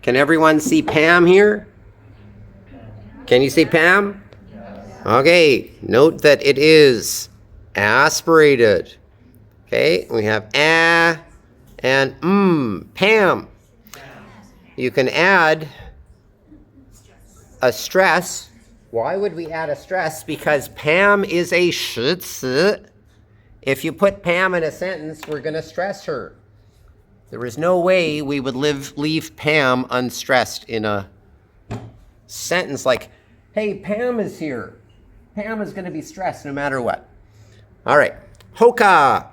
Can everyone see Pam here? Can you see Pam? Okay, note that it is aspirated. Okay, we have a and Pam. You can add a stress. Why would we add a stress? Because Pam is a 实词. If you put Pam in a sentence, we're going to stress her. There is no way we would leave Pam unstressed in a sentence like, hey, Pam is here. Pam is going to be stressed no matter what. All right. Hoka.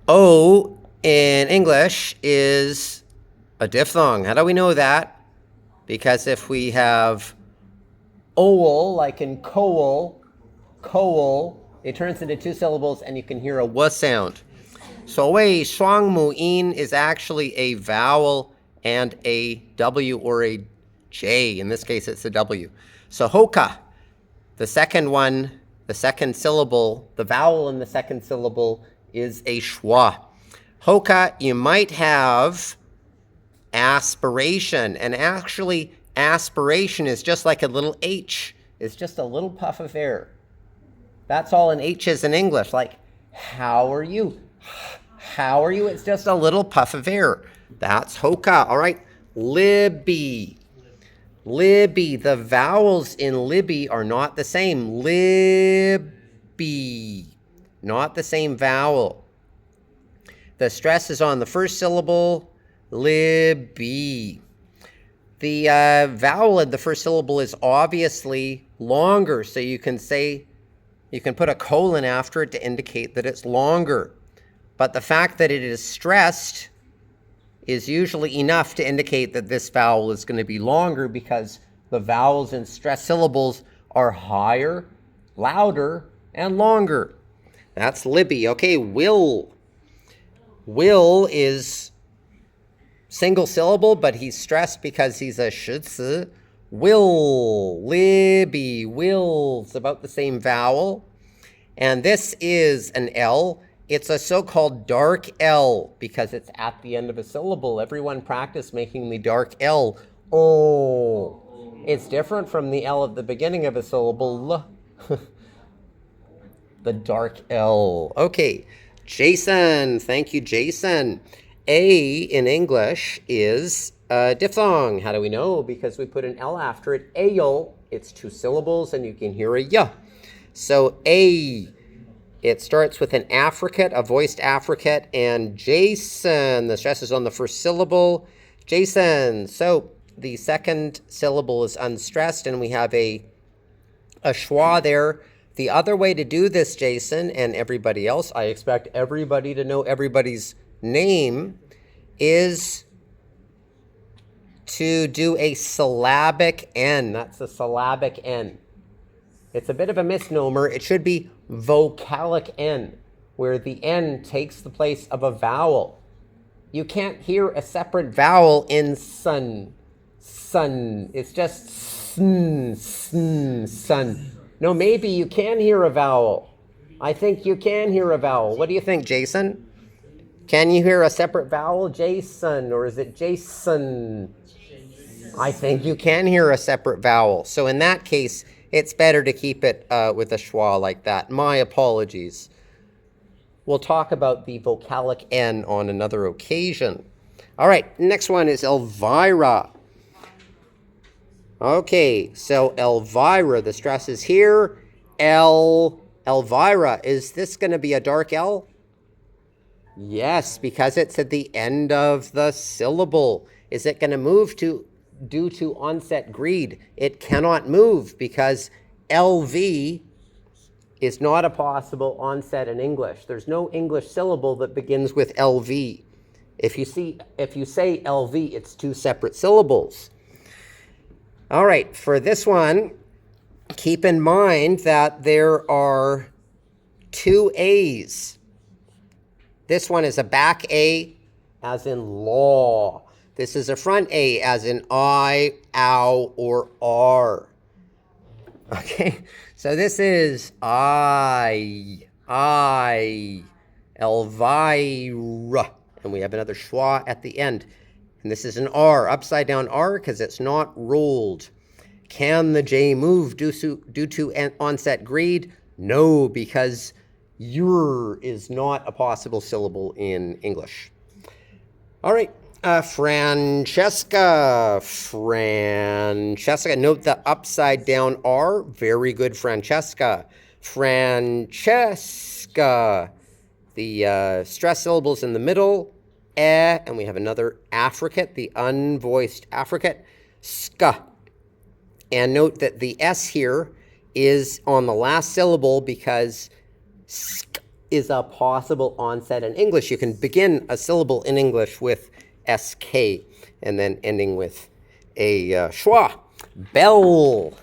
O in English is a diphthong. How do we know that? Because if we have owl, like in coal, it turns into two syllables and you can hear a w sound. So 谓双母音 is actually a vowel and a W or a J. In this case, it's a W. So hoka, the second one, the second syllable, the vowel in the second syllable is a schwa. Hoka, you might have aspiration. And actually, aspiration is just like a little H. It's just a little puff of air. That's all an H is in English. Like, how are you? How are you? It's just a little puff of air. That's hoka. All right. Libby. Libby. The vowels in Libby are not the same. Libby. Not the same vowel. The stress is on the first syllable. Libby. The vowel in the first syllable is obviously longer, so you can put a colon after it to indicate that it's longer. But the fact that it is stressed is usually enough to indicate that this vowel is going to be longer because the vowels in stressed syllables are higher, louder, and longer. That's Libby. Okay, will. Will is single syllable, but he's stressed because he's a 实词. Will, Libby, will. It's about the same vowel. And this is an L. It's a so-called dark L because it's at the end of a syllable. Everyone practice making the dark L. Oh. It's different from the L at the beginning of a syllable. The dark L. Okay. Jason. Thank you, Jason. A in English is a diphthong. How do we know? Because we put an L after it. Ale. It's two syllables and you can hear a y. So A. It starts with an affricate, a voiced affricate, and Jason. The stress is on the first syllable. Jason. So the second syllable is unstressed, and we have a schwa there. The other way to do this, Jason, and everybody else, I expect everybody to know everybody's name, is to do a syllabic N. That's a syllabic N. It's a bit of a misnomer. It should be vocalic N, where the N takes the place of a vowel. You can't hear a separate vowel in sun. Sun. It's just sn, sun. No, maybe you can hear a vowel. I think you can hear a vowel. What do you think, Jason? Can you hear a separate vowel, Jason, or is it Jason? I think you can hear a separate vowel. So in that case, it's better to keep it with a schwa like that. My apologies. We'll talk about the vocalic N on another occasion. All right, next one is Elvira. Okay, so Elvira, the stress is here. Elvira, is this going to be a dark L? Yes, because it's at the end of the syllable. Is it going to move due to onset greed? It cannot move because LV is not a possible onset in English. There's no English syllable that begins with LV. If you say LV, it's two separate syllables. All right, for this one, keep in mind that there are two A's. This one is a back A, as in law. This is a front A, as in I, ow, or R. Okay, so this is I, Elvira. And we have another schwa at the end. And this is an R, upside down R, because it's not rolled. Can the J move due to onset greed? No, because your is not a possible syllable in English. All right, Francesca. Francesca, note the upside down R. Very good, Francesca. Francesca. The stress syllables in the middle, and we have another affricate, the unvoiced affricate, ska. And note that the S here is on the last syllable because sk is a possible onset in English. You can begin a syllable in English with sk and then ending with a schwa. Bell.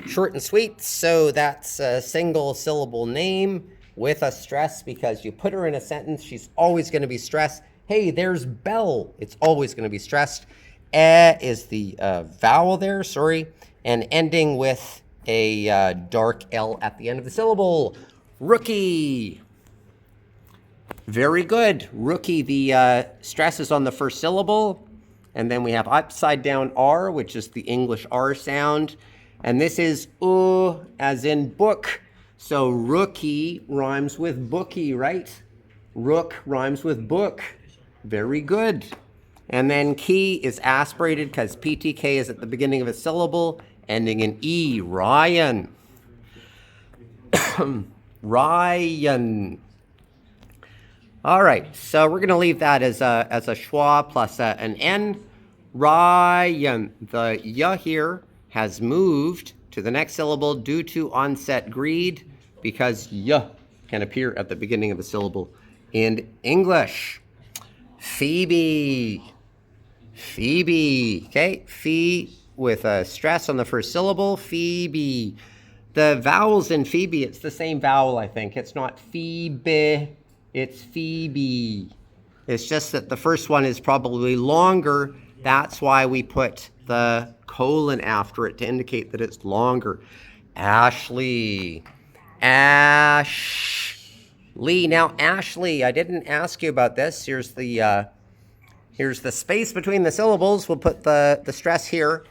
Short and sweet, so that's a single syllable name with a stress because you put her in a sentence, she's always going to be stressed. Hey, there's Belle. It's always going to be stressed. Is the vowel there, sorry, and ending with a dark L at the end of the syllable. Rookie. Very good. Rookie, the stress is on the first syllable. And then we have upside down R, which is the English R sound. And this is as in book. So rookie rhymes with bookie, right? Rook rhymes with book. Very good. And then key is aspirated because PTK is at the beginning of a syllable, ending in E. Ryan. Ryan. All right, so we're going to leave that as a schwa plus an N. Ryan. The y here has moved to the next syllable due to onset greed because y can appear at the beginning of a syllable in English. Phoebe. Phoebe. Okay, Phoebe with a stress on the first syllable. Phoebe. The vowels in Phoebe, it's the same vowel, I think. It's not Phoebe, it's Phoebe. It's just that the first one is probably longer. That's why we put the colon after it to indicate that it's longer. Ashley. Ashley. Now, Ashley, I didn't ask you about this. Here's the space between the syllables. We'll put the stress here.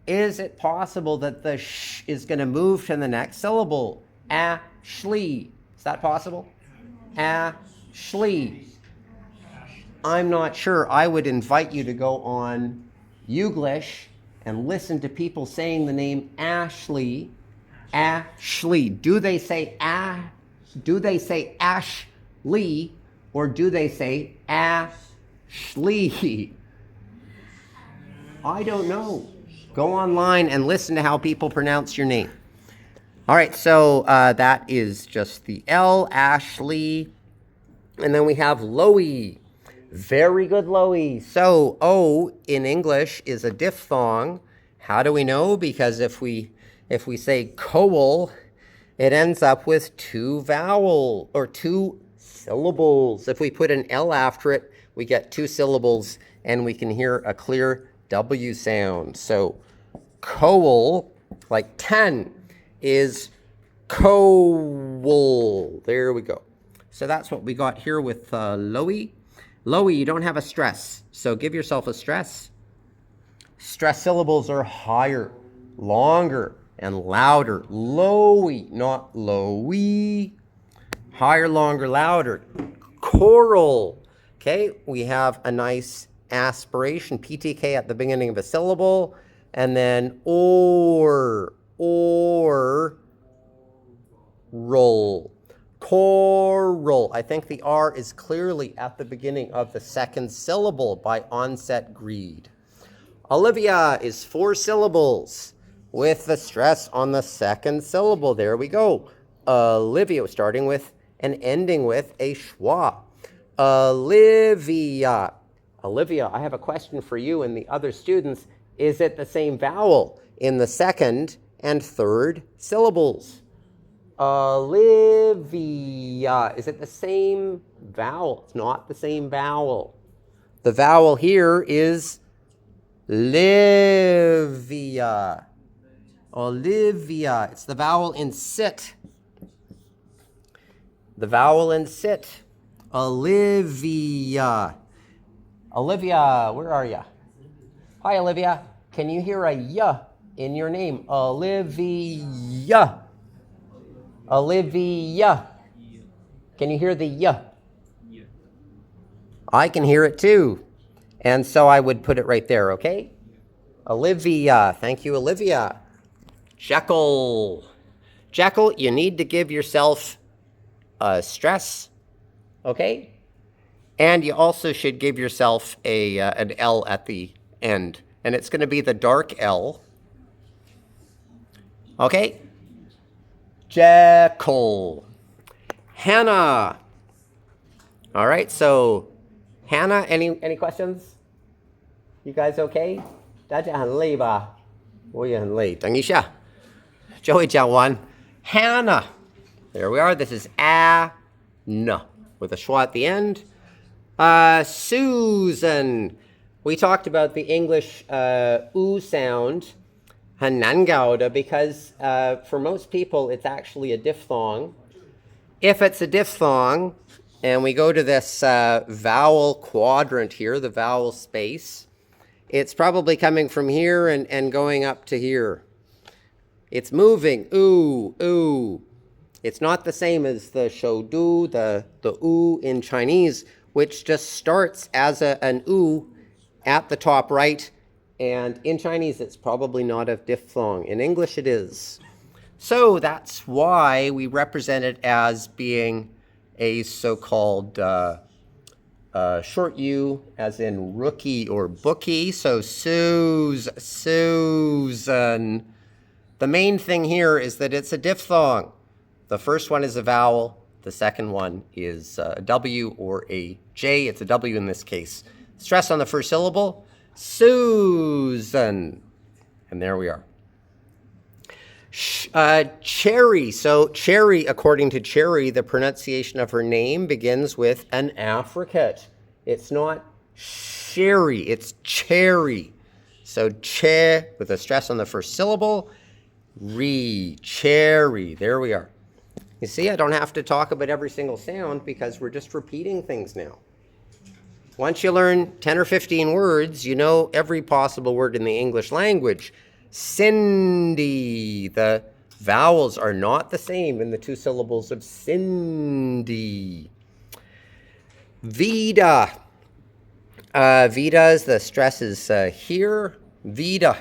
Is it possible that the sh is going to move to the next syllable? Ashley. Is that possible? Ashley. I'm not sure. I would invite you to go on Youglish and listen to people saying the name Ashley. Ashley. Do they say Ashley or do they say Ashley? I don't know. Go online and listen to how people pronounce your name. All right, so that is just the L, Ashley. And then we have Loey. Very good, Loey. So O in English is a diphthong. How do we know? Because if we say coal, it ends up with two syllables. If we put an L after it, we get two syllables and we can hear a clear W sound. So coal, like 10, is coal. There we go. So that's what we got here with Loey. Loey, you don't have a stress, so give yourself a stress. Stress syllables are higher, longer, and louder. Loey, not lowy. Higher, longer, louder. Coral. Okay, we have a nice aspiration, PTK at the beginning of a syllable, and then or, roll. Coral. I think the R is clearly at the beginning of the second syllable by onset greed. Olivia is 4 syllables with the stress on the second syllable. There we go. Olivia, starting with and ending with a schwa. Olivia. Olivia, I have a question for you and the other students. Is it the same vowel in the second and third syllables? Olivia. Is it the same vowel? It's not the same vowel. The vowel here is Livia. Olivia. It's the vowel in sit. The vowel in sit. Olivia. Olivia, where are you? Hi, Olivia. Can you hear a y in your name? Olivia. Olivia. Can you hear the y? I can hear it too. And so I would put it right there, okay? Olivia. Thank you, Olivia. Jekyll. Jekyll, you need to give yourself stress, okay? And you also should give yourself an L at the end. And it's going to be the dark L. Okay? Jekyll. Hannah. All right, so Hannah, any questions? You guys okay? 大家很累吧？我也很累。等一下，就会讲完。Hannah. There we are. This is Anna with a schwa at the end. Susan. We talked about the English oo sound, 很难搞的, because for most people it's actually a diphthong. If it's a diphthong, and we go to this vowel quadrant here, the vowel space, it's probably coming from here and going up to here. It's moving, ooh, ooh. It's not the same as the shoudu, the oo in Chinese, which just starts as an oo at the top right. And in Chinese, it's probably not a diphthong. In English, it is. So that's why we represent it as being a so-called short U, as in rookie or bookie. So Susan. The main thing here is that it's a diphthong. The first one is a vowel. The second one is a W or a J. It's a W in this case. Stress on the first syllable. Susan. And there we are. Cherry. So Cherry, according to Cherry, the pronunciation of her name begins with an affricate. It's not sherry, it's cherry. So che with a stress on the first syllable. Cherry. There we are. You see, I don't have to talk about every single sound because we're just repeating things now. Once you learn 10 or 15 words, you know every possible word in the English language. Cindy. The vowels are not the same in the two syllables of Cindy. Vida. Vidas, the stress is here. Vida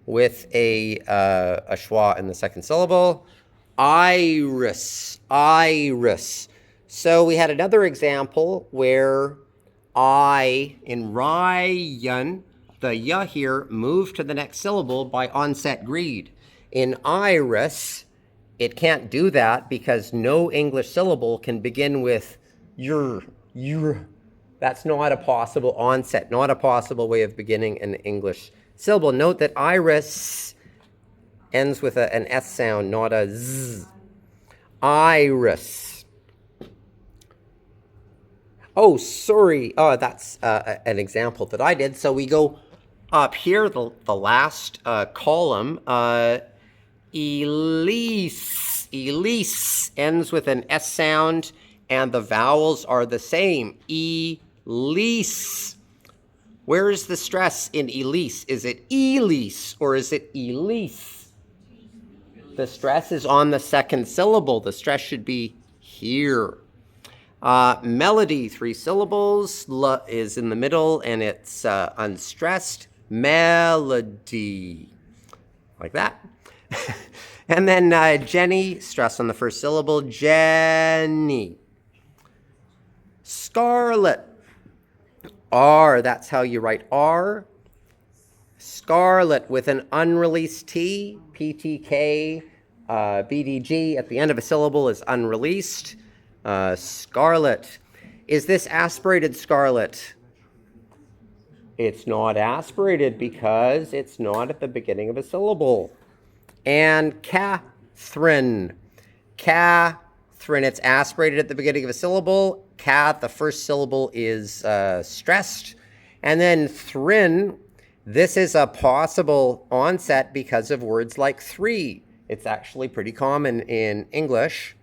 with a schwa in the second syllable. Iris. Iris. So we had another example where I in Ryan, the ya here moved to the next syllable by onset greed. In iris, it can't do that because no English syllable can begin with your. That's not a possible onset, not a possible way of beginning an English syllable. Note that iris ends with an S sound, not a Z. Iris. Oh, sorry. Oh, that's an example that I did. So we go up here, the last column. Elise. Elise ends with an S sound, and the vowels are the same. Elise. Where is the stress in Elise? Is it Elise or is it Elise? The stress is on the second syllable. The stress should be here. Melody, 3 syllables. L is in the middle and it's unstressed. Melody. Like that. And then Jenny, stress on the first syllable. Jenny. Scarlet. R, that's how you write R. Scarlet with an unreleased T. PTK, BDG at the end of a syllable is unreleased. Scarlet. Is this aspirated scarlet? It's not aspirated because it's not at the beginning of a syllable. And Catherine. Catherine, it's aspirated at the beginning of a syllable. The first syllable is stressed. And then thrin, this is a possible onset because of words like three. It's actually pretty common in English.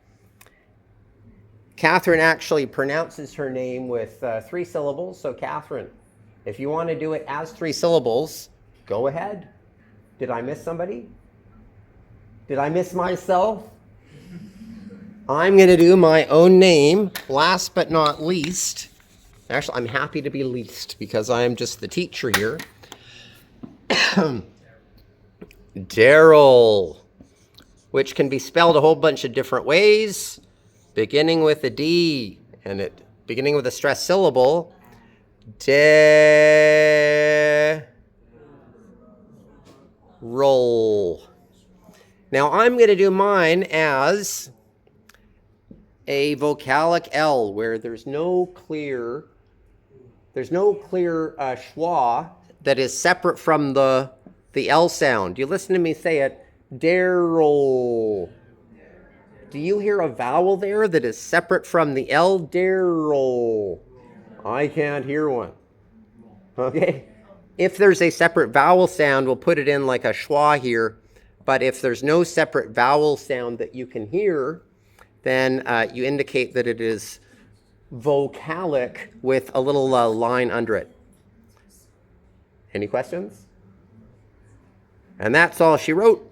Catherine actually pronounces her name with 3 syllables, so Catherine. If you want to do it as 3 syllables, go ahead. Did I miss somebody? Did I miss myself? I'm going to do my own name, last but not least. Actually, I'm happy to be least because I am just the teacher here. Daryl, which can be spelled a whole bunch of different ways, beginning with a D and beginning with a stressed syllable. Roll. Now I'm going to do mine as a vocalic L, where there's no clear schwa that is separate from the L sound. You listen to me say it, Daryl. Do you hear a vowel there that is separate from the L? Daryl. I can't hear one. Okay? If there's a separate vowel sound, we'll put it in like a schwa here. But if there's no separate vowel sound that you can hear, then you indicate that it is vocalic with a little line under it. Any questions? And that's all she wrote.